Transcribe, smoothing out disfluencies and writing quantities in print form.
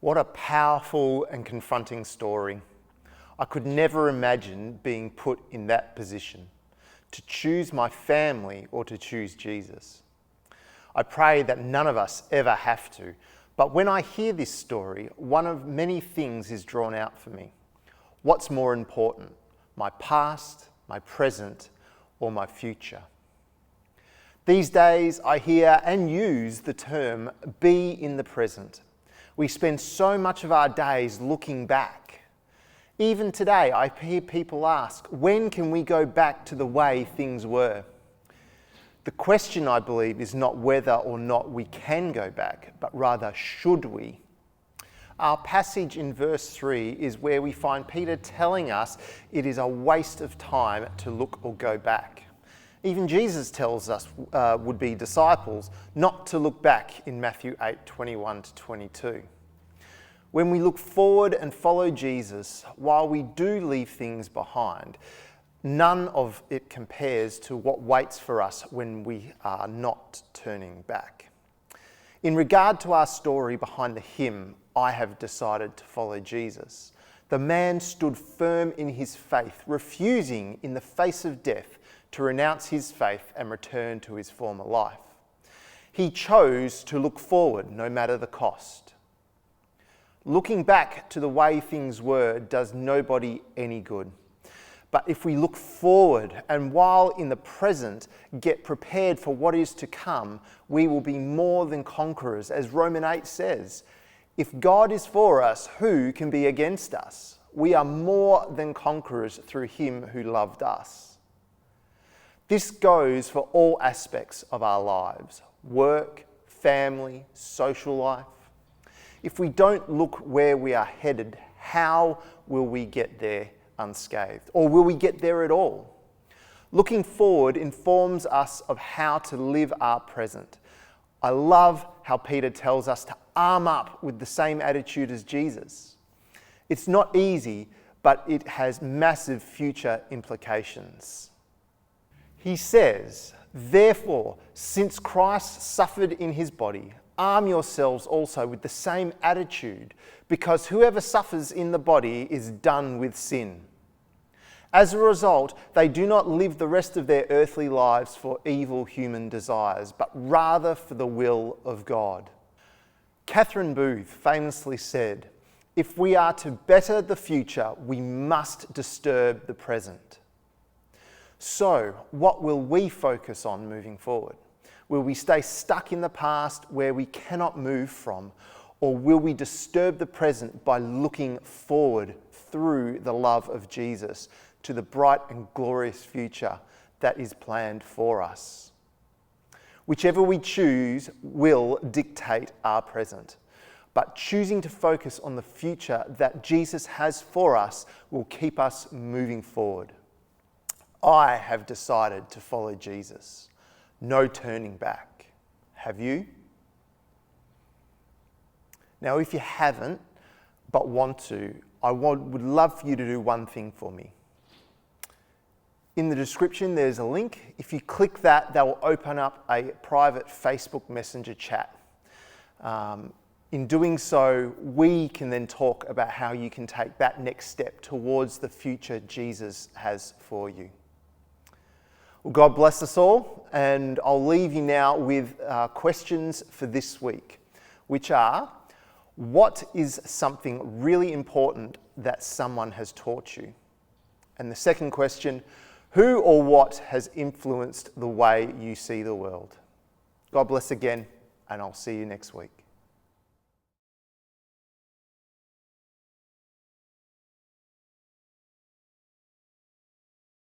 What a powerful and confronting story. I could never imagine being put in that position, to choose my family or to choose Jesus. I pray that none of us ever have to, but when I hear this story, one of many things is drawn out for me. What's more important, my past, my present, or my future? These days I hear and use the term, be in the present. We spend so much of our days looking back. Even today, I hear people ask, when can we go back to the way things were? The question, I believe, is not whether or not we can go back, but rather, should we? Our passage in verse 3 is where we find Peter telling us it is a waste of time to look or go back. Even Jesus tells us, would-be disciples, not to look back in Matthew 8:21-22. When we look forward and follow Jesus, while we do leave things behind, none of it compares to what waits for us when we are not turning back. In regard to our story behind the hymn, I have decided to follow Jesus, the man stood firm in his faith, refusing in the face of death to renounce his faith and return to his former life. He chose to look forward no matter the cost. Looking back to the way things were does nobody any good. But if we look forward and while in the present get prepared for what is to come, we will be more than conquerors. As Romans 8 says, if God is for us, who can be against us? We are more than conquerors through him who loved us. This goes for all aspects of our lives, work, family, social life. If we don't look where we are headed, how will we get there unscathed? Or will we get there at all? Looking forward informs us of how to live our present. I love how Peter tells us to arm up with the same attitude as Jesus. It's not easy, but it has massive future implications. He says, therefore, since Christ suffered in his body, arm yourselves also with the same attitude, because whoever suffers in the body is done with sin. As a result, they do not live the rest of their earthly lives for evil human desires, but rather for the will of God. Catherine Booth famously said, if we are to better the future, we must disturb the present. So, what will we focus on moving forward? Will we stay stuck in the past where we cannot move from? Or will we disturb the present by looking forward through the love of Jesus to the bright and glorious future that is planned for us? Whichever we choose will dictate our present. But choosing to focus on the future that Jesus has for us will keep us moving forward. I have decided to follow Jesus. No turning back. Have you? Now, if you haven't, but want to, I would love for you to do one thing for me. In the description, there's a link. If you click that, that will open up a private Facebook Messenger chat. In doing so, we can then talk about how you can take that next step towards the future Jesus has for you. Well, God bless us all, and I'll leave you now with questions for this week, which are, what is something really important that someone has taught you? And the second question, who or what has influenced the way you see the world? God bless again, and I'll see you next week.